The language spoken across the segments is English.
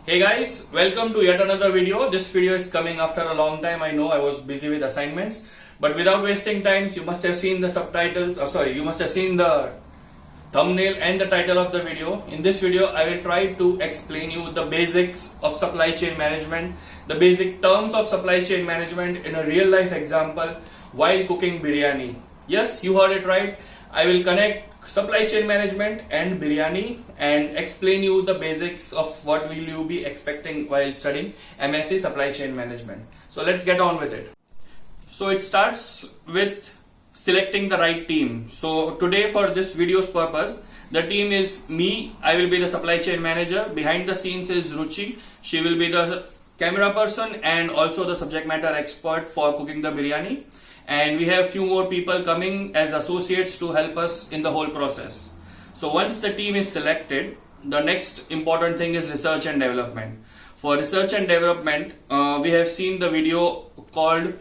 Hey guys, welcome to yet another video. This video is coming after a long time. I know I was busy with assignments, but without wasting time, you must have seen the subtitles, you must have seen the thumbnail and the title of the video. In this video, I will try to explain you the basics of supply chain management, the basic terms of supply chain management in a real life example while cooking biryani. Yes, you heard it right. I will connect supply chain management and biryani and explain you the basics of what will you be expecting while studying MSc Supply Chain Management. So let's get on with it. So it starts with selecting the right team. So today for this video's purpose, the team is me. I will be the supply chain manager. Behind the scenes is Ruchi. She will be the camera person and also the subject matter expert for cooking the biryani. And we have few more people coming as associates to help us in the whole process. So once the team is selected, the next important thing is research and development. For research and development, we have seen the video called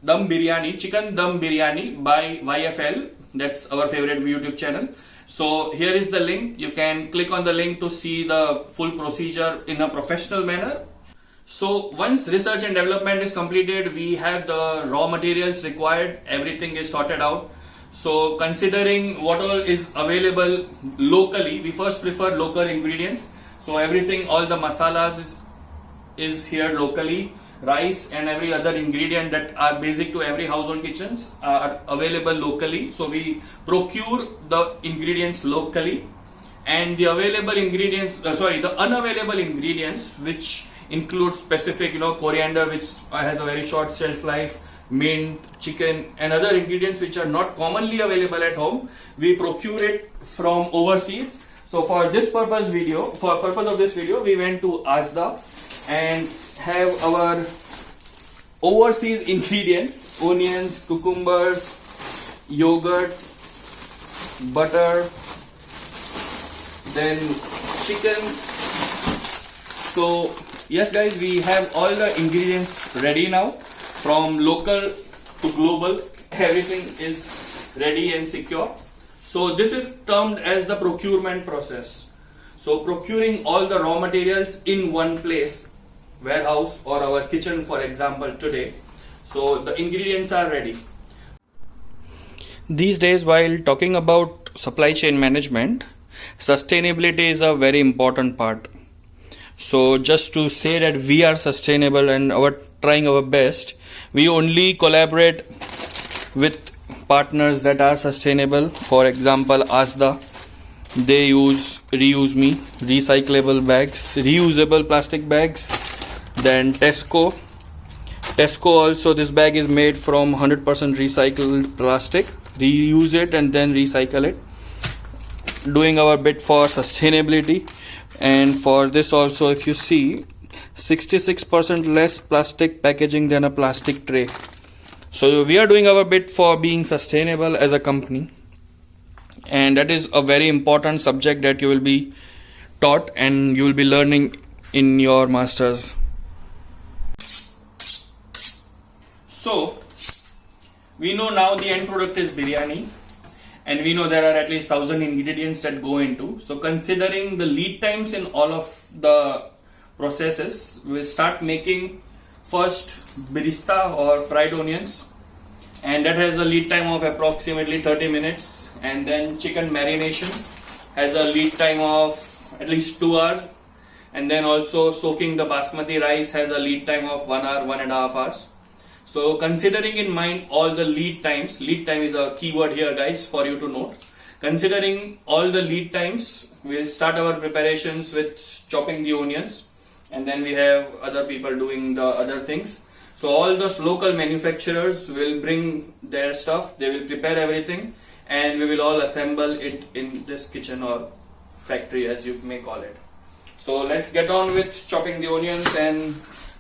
Dum Biryani, Chicken Dum Biryani by YFL. That's our favorite YouTube channel. So here is the link. You can click on the link to see the full procedure in a professional manner. So once research and development is completed, we have the raw materials required, everything is sorted out. So considering what all is available locally, we first prefer local ingredients. So everything, all the masalas is here locally. Rice and every other ingredient that are basic to every household kitchens are available locally. So we procure the ingredients locally, and the available ingredients, the unavailable ingredients which include specific, coriander, which has a very short shelf life, mint, chicken, and other ingredients which are not commonly available at home, we procure it from overseas. So for this purpose of this video, we went to Asda and have our overseas ingredients: onions, cucumbers, yogurt, butter, then chicken. So yes guys, we have all the ingredients ready now. From local to global, everything is ready and secure. So this is termed as the procurement process. So procuring all the raw materials in one place, warehouse or our kitchen for example today. So the ingredients are ready. These days, while talking about supply chain management, sustainability is a very important part. So just to say that we are sustainable and trying our best, we only collaborate with partners that are sustainable. For example, Asda, they use recyclable bags, reusable plastic bags. Then Tesco also, this bag is made from 100% recycled plastic. Reuse it and then recycle it. Doing our bit for sustainability. And for this also, if you see, 66% less plastic packaging than a plastic tray. So we are doing our bit for being sustainable as a company, and that is a very important subject that you will be taught and you will be learning in your masters. So we know now the end product is biryani, and we know there are at least 1,000 ingredients that go into. So considering the lead times in all of the processes, we'll start making first birista or fried onions, and that has a lead time of approximately 30 minutes. And then chicken marination has a lead time of at least 2 hours. And then also soaking the basmati rice has a lead time of 1 hour, 1.5 hours. So considering in mind all the lead time is a keyword here guys for you to note. Considering all the lead times, we'll start our preparations with chopping the onions, and then we have other people doing the other things. So all those local manufacturers will bring their stuff, they will prepare everything, and we will all assemble it in this kitchen or factory as you may call it. So let's get on with chopping the onions, and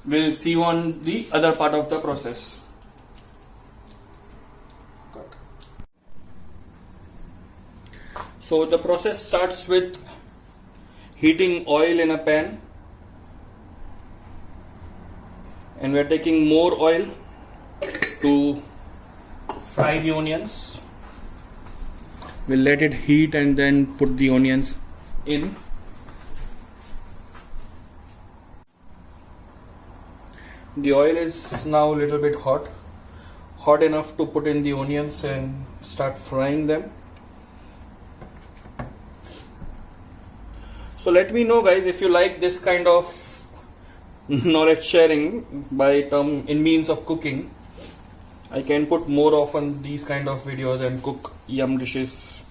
we'll see you on the other part of the process. So the process starts with heating oil in a pan, and we are taking more oil to fry the onions. We'll let it heat and then put the onions in. The oil is now a little bit hot enough to put in the onions and start frying them. So let me know guys if you like this kind of knowledge sharing by term in means of cooking. I can put more often these kind of videos and cook yum dishes.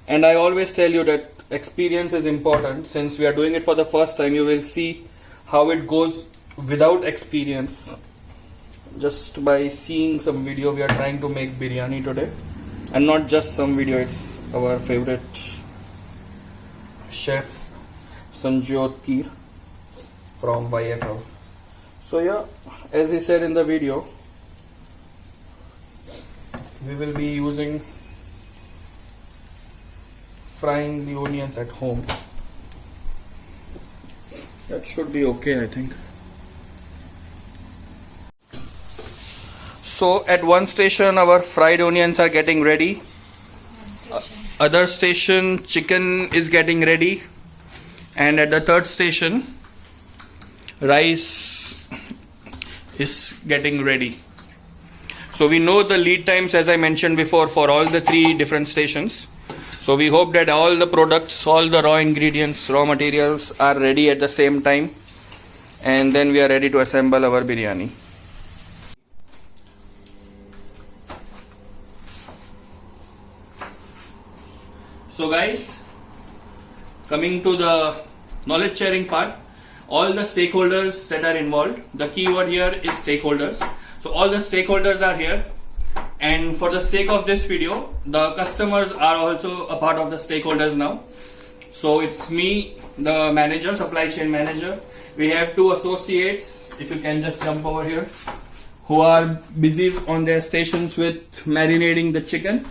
And I always tell you that experience is important. Since we are doing it for the first time, you will see how it goes without experience. Just by seeing some video, we are trying to make biryani today. And not just some video, it's our favorite Chef Sanjyot Keer from YFL. So yeah, as he said in the video, we will be using frying the onions at home. That should be okay, I think. So at one station our fried onions are getting ready. Other station chicken is getting ready. And at the third station rice is getting ready. So we know the lead times, as I mentioned before, for all the three different stations. So we hope that all the products, all the raw ingredients, raw materials are ready at the same time, and then we are ready to assemble our biryani. So guys, coming to the knowledge sharing part, all the stakeholders that are involved, the keyword here is stakeholders. So all the stakeholders are here, and for the sake of this video, the customers are also a part of the stakeholders now. So it's me, the manager, supply chain manager. We have two associates, if you can just jump over here, who are busy on their stations with marinating the chicken.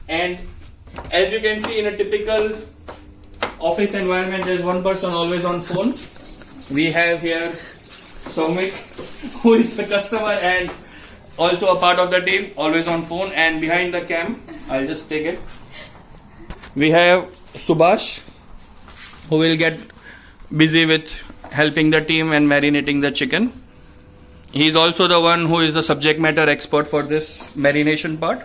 And as you can see, in a typical office environment, there is one person always on phone. We have here Soumik, who is the customer and also a part of the team, always on phone, and behind the cam, I'll just take it. We have Subhash, who will get busy with helping the team and marinating the chicken. He's also the one who is the subject matter expert for this marination part.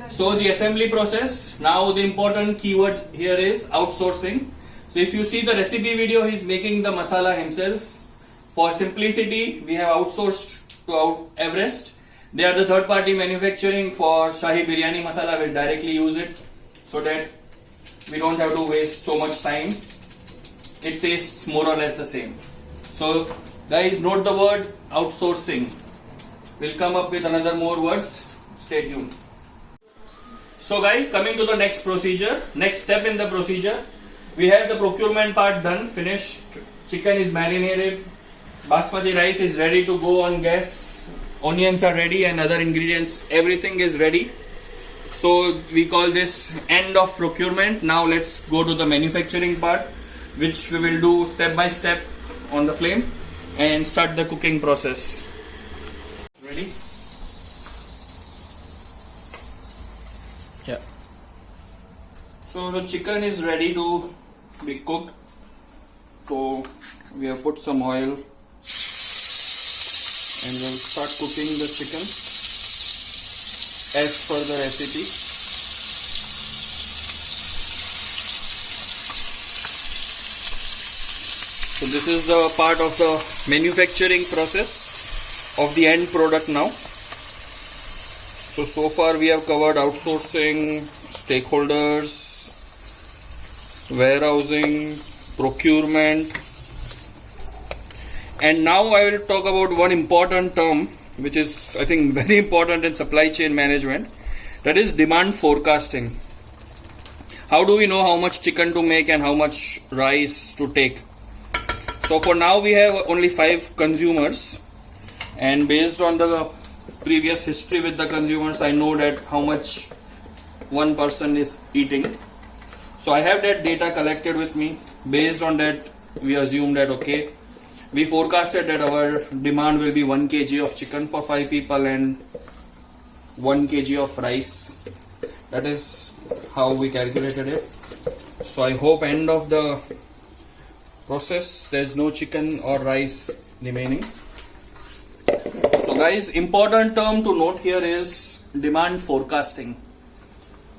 So the assembly process, now the important keyword here is outsourcing. So if you see the recipe video, he's making the masala himself. For simplicity, we have outsourced to Everest. They are the third party manufacturing for Shahi Biryani masala. We'll directly use it so that we don't have to waste so much time. It tastes more or less the same. So guys, note the word outsourcing. We'll come up with another more words. Stay tuned. So guys, coming to the next procedure, next step in the procedure, we have the procurement part done, finished. Chicken is marinated, basmati rice is ready to go on gas, onions are ready and other ingredients, everything is ready. So we call this end of procurement. Now let's go to the manufacturing part, which we will do step by step on the flame and start the cooking process. Ready? Yeah. So the chicken is ready to be cooked. So we have put some oil and we'll start cooking the chicken as per the recipe. So this is the part of the manufacturing process of the end product now. So far we have covered outsourcing, stakeholders, warehousing, procurement, and now I will talk about one important term which is, I think, very important in supply chain management, that is demand forecasting. How do we know how much chicken to make and how much rice to take? So for now we have only 5 consumers, and based on the previous history with the consumers, I know that how much one person is eating. So I have that data collected with me. Based on that, we assume that okay, we forecasted that our demand will be 1 kg of chicken for 5 people and 1 kg of rice. That is how we calculated it. So I hope end of the process. There's no chicken or rice remaining. So guys, important term to note here is demand forecasting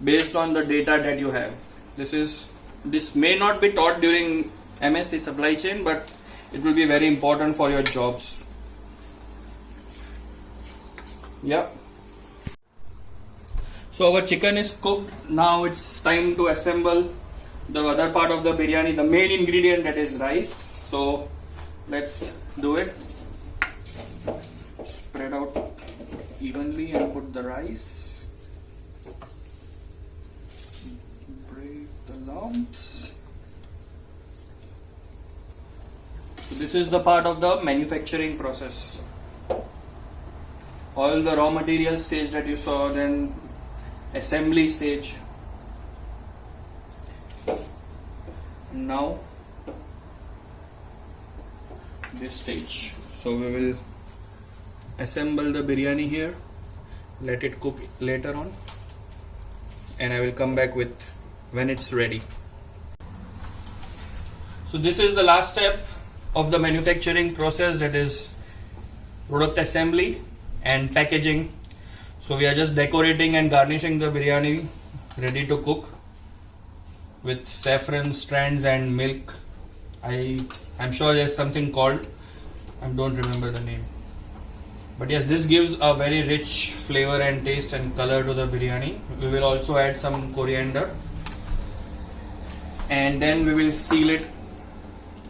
based on the data that you have. This may not be taught during MSc Supply Chain, but it will be very important for your jobs. Yeah. So our chicken is cooked. Now it's time to assemble the other part of the biryani, the main ingredient, that is rice. So let's do it. Spread out evenly and put the rice. Break the lumps. So this is the part of the manufacturing process. All the raw material stage that you saw, then assembly stage. Now this stage. So we will assemble the biryani here, let it cook later on, and I will come back with when it's ready. So this is the last step of the manufacturing process, that is product assembly and packaging. So we are just decorating and garnishing the biryani ready to cook with saffron strands and milk. I'm sure there's something called, I don't remember the name. But yes, this gives a very rich flavor and taste and color to the biryani. We will also add some coriander, and then we will seal it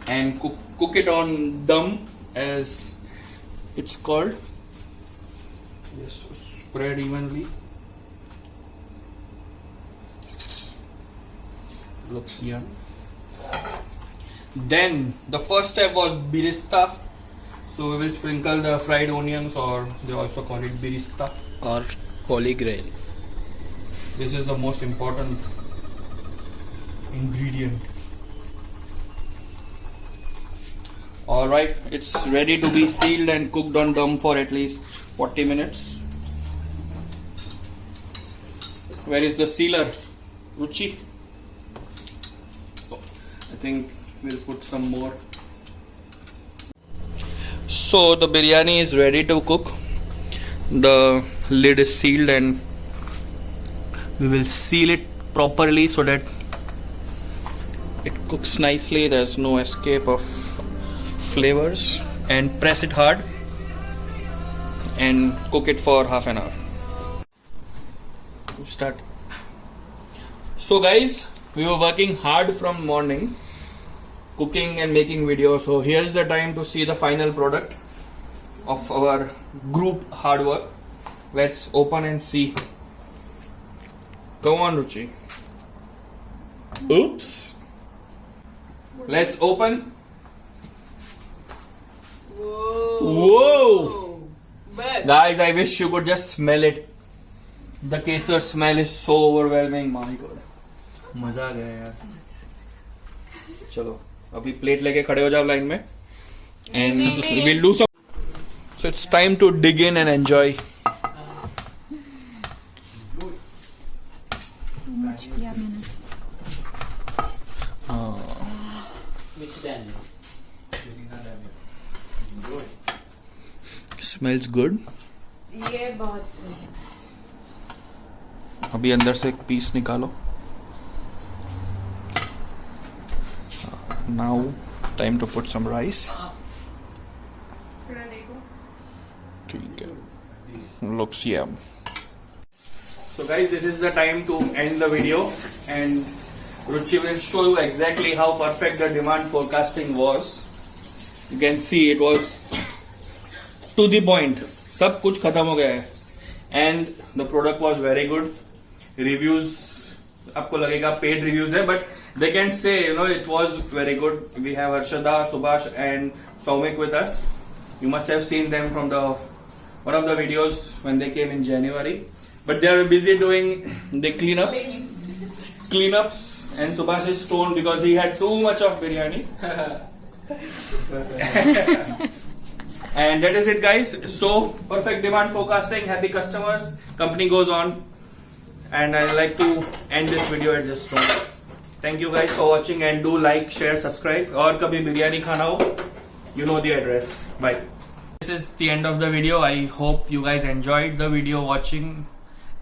and cook it on dum, as it's called. Yes, so spread evenly. Looks yum. Then the first step was birista. So we will sprinkle the fried onions, or they also call it birista or holy grail. This is the most important ingredient. Alright, it's ready to be sealed and cooked on dum for at least 40 minutes. Where is the sealer? Ruchi? I think we'll put some more. So the biryani is ready to cook. The lid is sealed and we will seal it properly so that it cooks nicely. There's no escape of flavors, and press it hard and cook it for half an hour. Start. So guys, we were working hard from morning, cooking and making videos. So here's the time to see the final product of our group hard work. Let's open and see. Come on, Ruchi. Oops. Let's open. Whoa. Guys, I wish you could just smell it. The kesar smell is so overwhelming. My God. मजा आ गया यार. चलो अभी plate लेके खड़े हो जाओ line में, and we'll do some. So it's time to dig in and enjoy. Which then? Smells good. ये बहुत सही. अभी अंदर से एक पीस निकालो. Now time to put some rice. ठीक है. Looks yum. So guys, this is the time to end the video, and Ruchi will show you exactly how perfect the demand forecasting was. You can see it was to the point. सब कुछ खत्म हो गया है, and the product was very good. Reviews आपको लगेगा paid reviews है, but they can say, it was very good. We have Harshada, Subhash and Soumik with us. You must have seen them from one of the videos when they came in January. But they are busy doing the cleanups, and Subhash is stoned because he had too much of biryani. And that is it, guys. So perfect demand forecasting, happy customers, company goes on, and I like to end this video at this note. Thank you guys for watching and do like, share, subscribe. और कभी बिरयानी खाना हो, you know the address. Bye. This is the end of the video. I hope you guys enjoyed the video watching,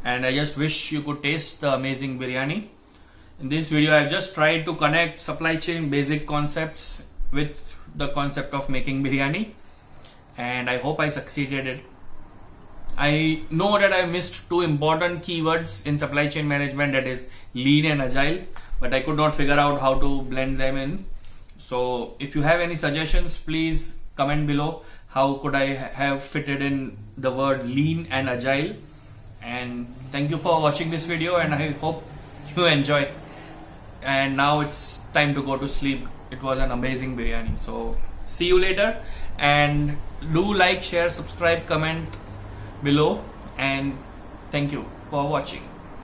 and I just wish you could taste the amazing biryani. In this video, I've just tried to connect supply chain basic concepts with the concept of making biryani, and I hope I succeeded it. I know that I missed two important keywords in supply chain management, that is lean and agile, but I could not figure out how to blend them in. So if you have any suggestions, please comment below. How could I have fitted in the word lean and agile? And thank you for watching this video, and I hope you enjoy. And now it's time to go to sleep. It was an amazing biryani. So see you later, and do like, share, subscribe, comment below, and thank you for watching.